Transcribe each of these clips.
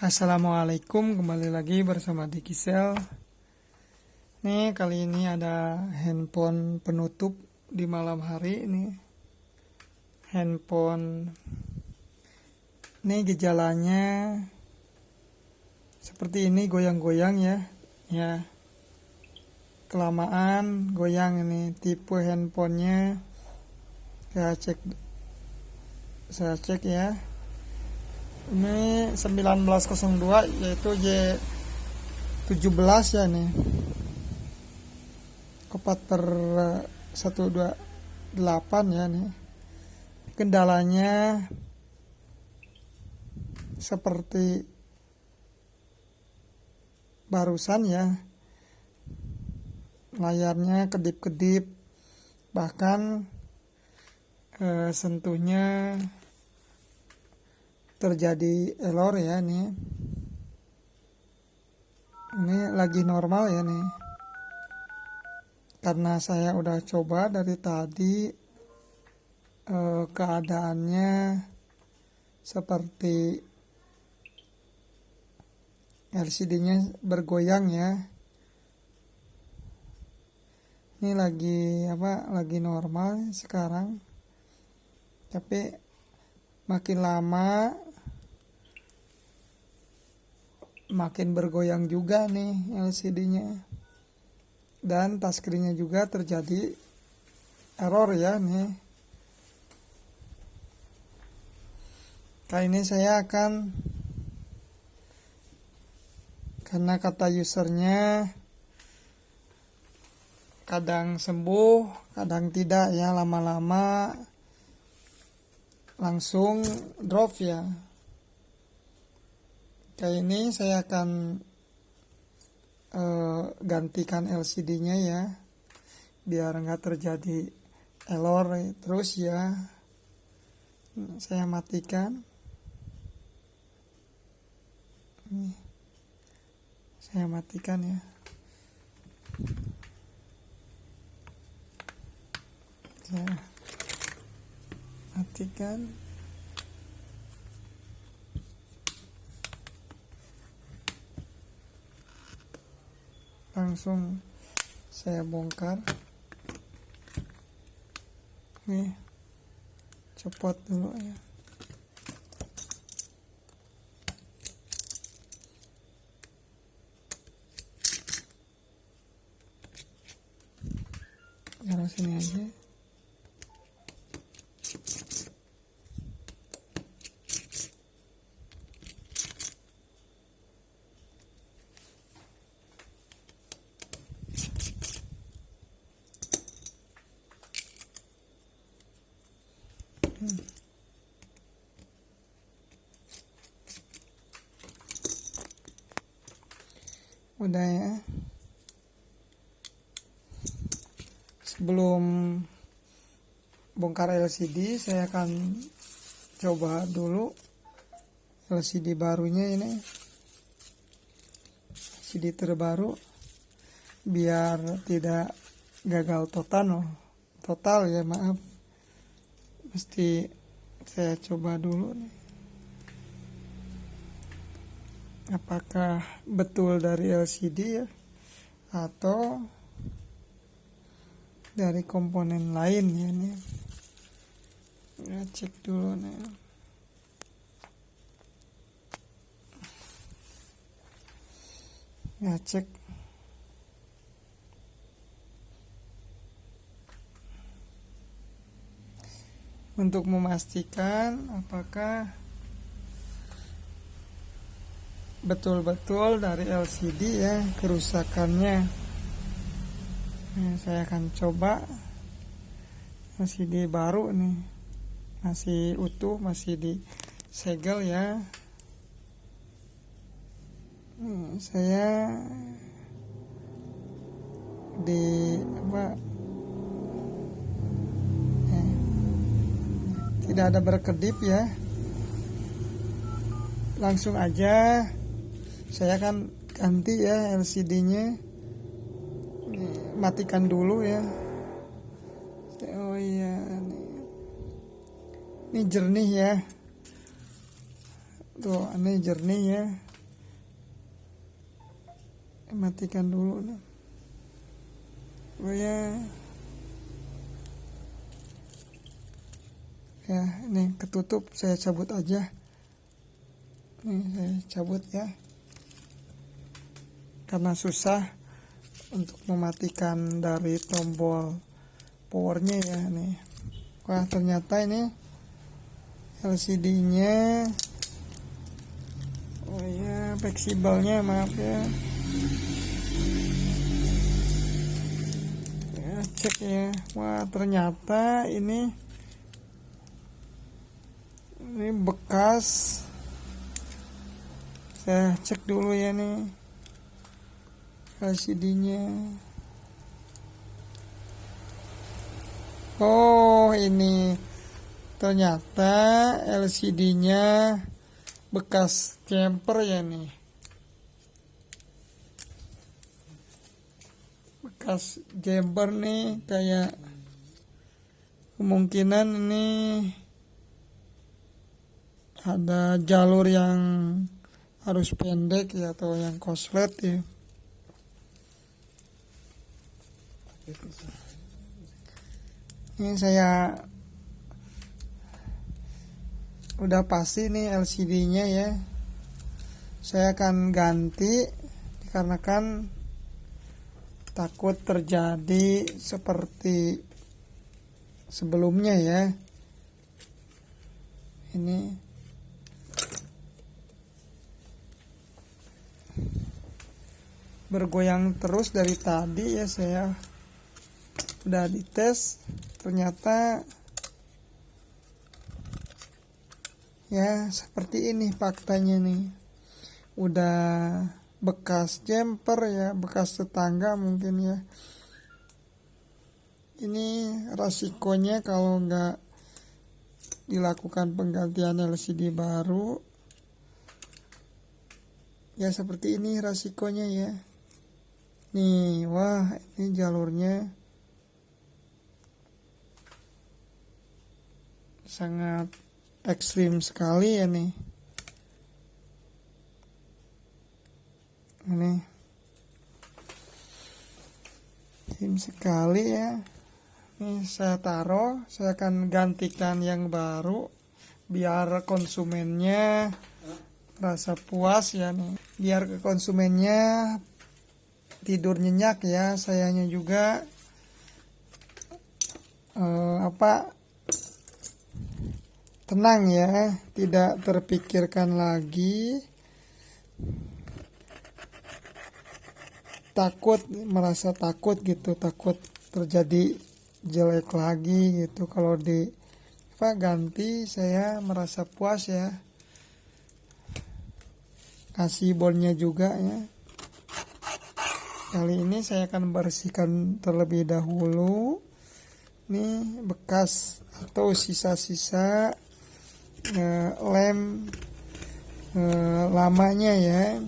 Assalamualaikum, kembali lagi bersama Dikisel. Nih kali ini ada handphone penutup di malam hari. Ini handphone, nih gejalanya seperti ini, goyang-goyang ya. Ya, kelamaan goyang ini. Tipe handphonenya saya cek ya. Ini 1902 yaitu Y17 ya nih. 4/128 ya nih. Kendalanya seperti barusan ya. Layarnya kedip-kedip, bahkan sentuhnya terjadi error ya nih. Ini lagi normal ya nih. Karena saya udah coba dari tadi, keadaannya seperti LCD-nya bergoyang ya. Ini lagi normal sekarang. Tapi makin lama makin bergoyang juga nih LCD-nya. Dan touchscreen-nya juga terjadi error ya nih. Kali ini saya akan, karena kata usernya kadang sembuh, kadang tidak ya, lama-lama langsung drop ya. Kayak ini saya akan gantikan LCD-nya ya, biar nggak terjadi error terus ya. Saya matikan. Saya matikan ya. Saya matikan. Langsung saya bongkar. Nih, copot dulu ya. Taruh sini aja. Udah ya. Sebelum bongkar LCD, saya akan coba dulu LCD barunya ini. LCD terbaru, biar tidak gagal total ya, maaf. Mesti saya coba dulu nih. Apakah betul dari LCD ya, atau dari komponen lain ya nih. Ya, cek dulu nih. Ya, cek. Untuk memastikan apakah betul-betul dari LCD ya kerusakannya. Nah, saya akan coba LCD baru nih, masih utuh, masih disegel ya. Saya tidak ada berkedip ya. Langsung aja saya akan ganti ya LCD-nya. Matikan dulu ya. Oh iya, ini jernih ya. Tuh, ini jernih ya. matikan dulu nih. Oh ya, ini ketutup, saya cabut aja. Nih saya cabut ya, karena susah untuk mematikan dari tombol powernya ya nih. Wah, ternyata ini LCD-nya, oh ya, fleksibelnya, maaf ya. Cek ya, wah ternyata ini bekas. Saya cek dulu ya nih LCD-nya. Oh, ini ternyata LCD-nya bekas jumper ya nih. Bekas jumper nih, kayak kemungkinan ini ada jalur yang harus pendek ya, atau yang koslet ya. Ini saya udah pasti nih LCD-nya ya. Saya akan ganti dikarenakan takut terjadi seperti sebelumnya ya. Ini bergoyang terus dari tadi ya, saya udah dites, ternyata ya seperti ini faktanya nih. Udah bekas jumper ya, bekas tetangga mungkin ya. Ini resikonya kalau nggak dilakukan penggantian LCD baru ya, seperti ini resikonya ya. Nih, wah ini jalurnya sangat ekstrim sekali ya nih. Ini ekstrim sekali ya. Ini saya taruh, saya akan gantikan yang baru biar konsumennya rasa puas ya nih. Biar ke konsumennya tidur nyenyak ya, sayanya juga tenang ya, tidak terpikirkan lagi, merasa takut gitu, takut terjadi jelek lagi gitu. Kalau ganti, saya merasa puas ya. Kasih bonnya juga ya. Kali ini saya akan bersihkan terlebih dahulu. Ini bekas atau sisa-sisa lem lamanya ya.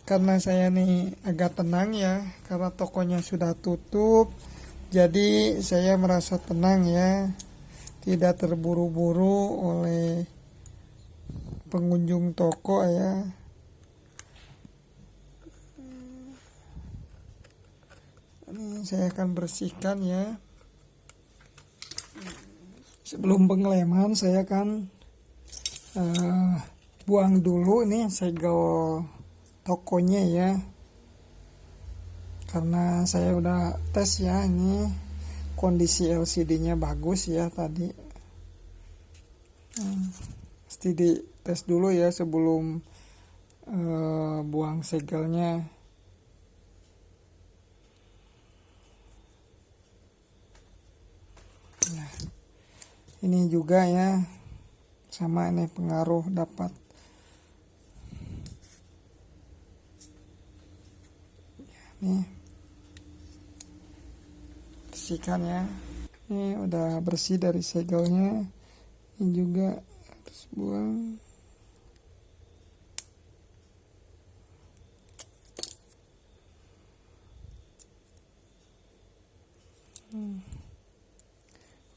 Karena saya nih agak tenang ya, karena tokonya sudah tutup, jadi saya merasa tenang ya, tidak terburu-buru oleh pengunjung toko ya. Ini saya akan bersihkan ya. Sebelum pengeleman saya akan buang dulu ini segel tokonya ya. Karena saya udah tes ya, ini kondisi LCD-nya bagus ya tadi. Mesti dites dulu ya sebelum buang segelnya. Nah, ini juga ya, sama ini pengaruh dapat. Nih, bersihkan ya. Ini udah bersih dari segelnya. Ini juga harus buang.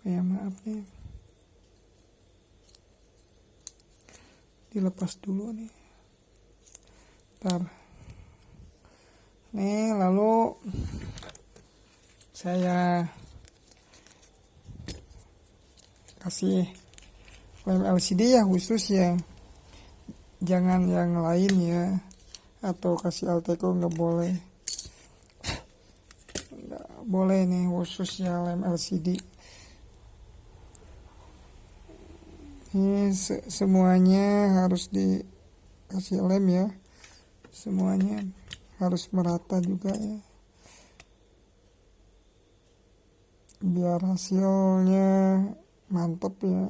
Ya maaf nih, dilepas dulu nih. Ntar. Nih lalu saya kasih lem LCD ya khusus ya, jangan yang lain ya, atau kasih Alteco nggak boleh, nih khusus ya lem LCD. Ini semuanya harus dikasih lem ya, semuanya harus merata juga ya, biar hasilnya mantap ya.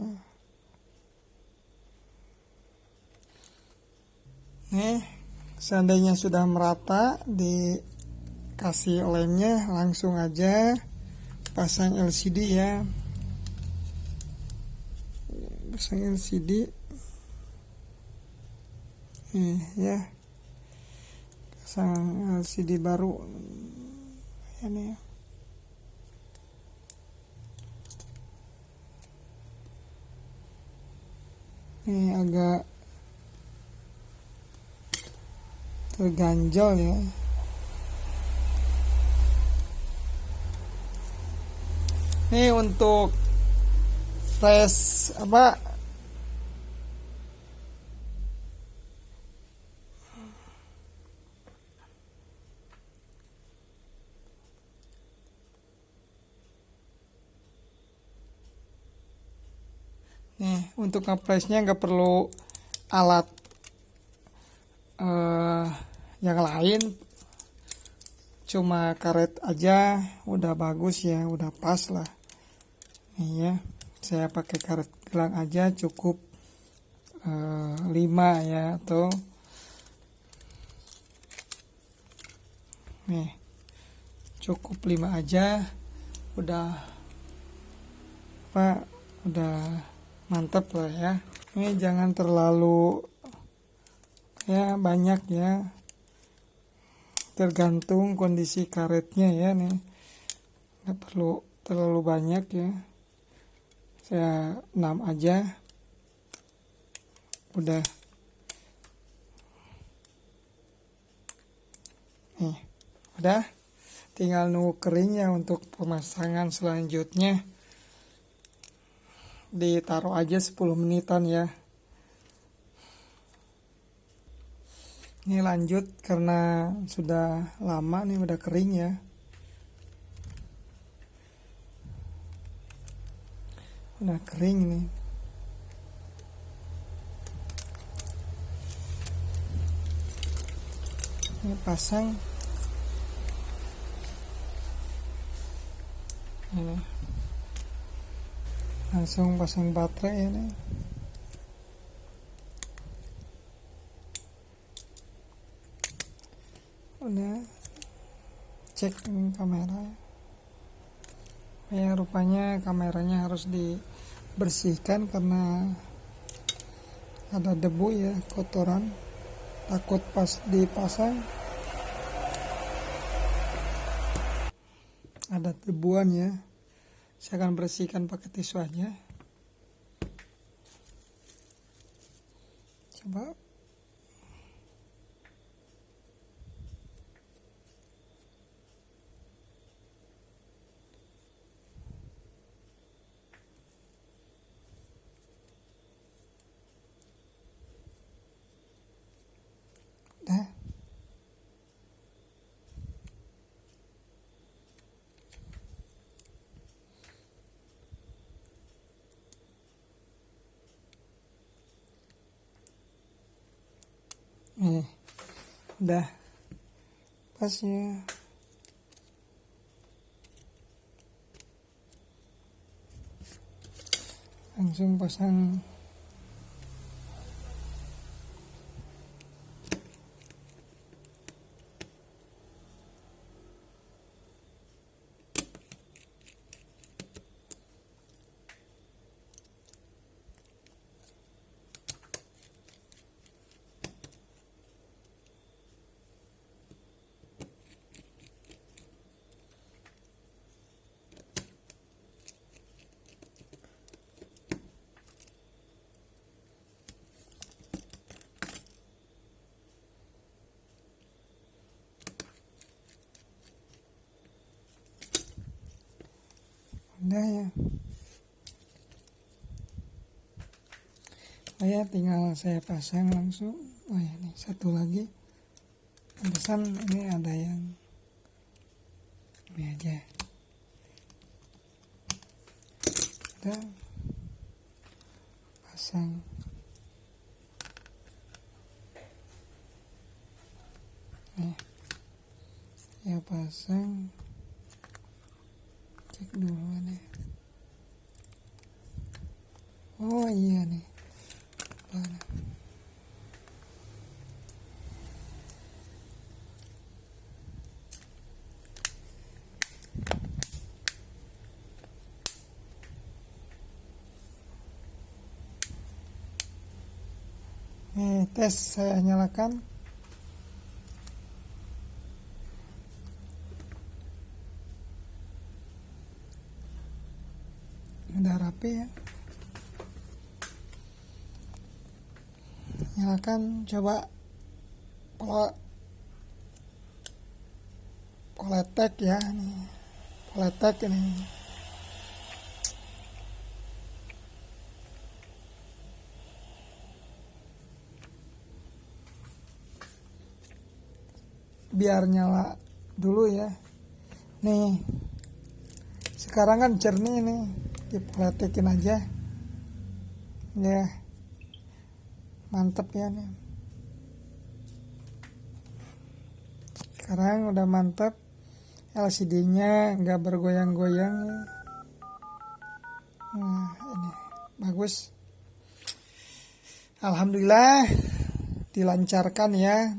Nih seandainya sudah merata, dikasih lemnya, langsung aja pasang LCD ya, pasang LCD nih ya, pasang LCD baru ini ya. Ini agak terganjal ya. Ini untuk tes apa? Nih untuk ngepresnya nggak perlu alat yang lain, cuma karet aja udah bagus ya, udah pas lah. Nih ya, saya pakai karet gelang aja cukup 5 ya tuh. Nih cukup 5 aja udah mantap lah ya. Ini jangan terlalu ya banyak ya, tergantung kondisi karetnya ya. Nih nggak perlu terlalu banyak ya, saya 6 aja udah. Nih udah, tinggal nunggu kering ya. Untuk pemasangan selanjutnya ditaruh aja 10 menitan ya. Ini lanjut karena sudah lama nih, udah kering ya. Udah kering nih. Ini pasang. Ini. Langsung pasang baterai ini. Udah cek kamera ya, rupanya kameranya harus dibersihkan karena ada debu ya, kotoran, takut pas dipasang ada debuan ya. Saya akan bersihkan pakai tisu aja. Coba. Dah. Udah pas ya. Langsung pasang. ya tinggal saya pasang langsung. Oh ya, ini satu lagi. Pesan ini ada yang ini aja. Kita pasang. Nih, ya pasang. Cek dulu nih. Oh iya nih. Mana? Tes saya nyalakan. Udah rapi ya. Nyalakan, coba poletek ya nih. Poletek ini. Biar nyala dulu ya. Nih. Sekarang kan jernih nih. Dipoletekin aja. Ya. Mantep ya nih. Sekarang udah mantep. LCD-nya nggak bergoyang-goyang ya. Nah, ini bagus. Alhamdulillah dilancarkan ya.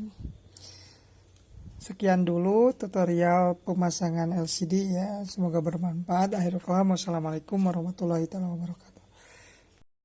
Sekian dulu tutorial pemasangan LCD ya. Semoga bermanfaat. Akhirul kalam. Wassalamualaikum warahmatullahi wabarakatuh.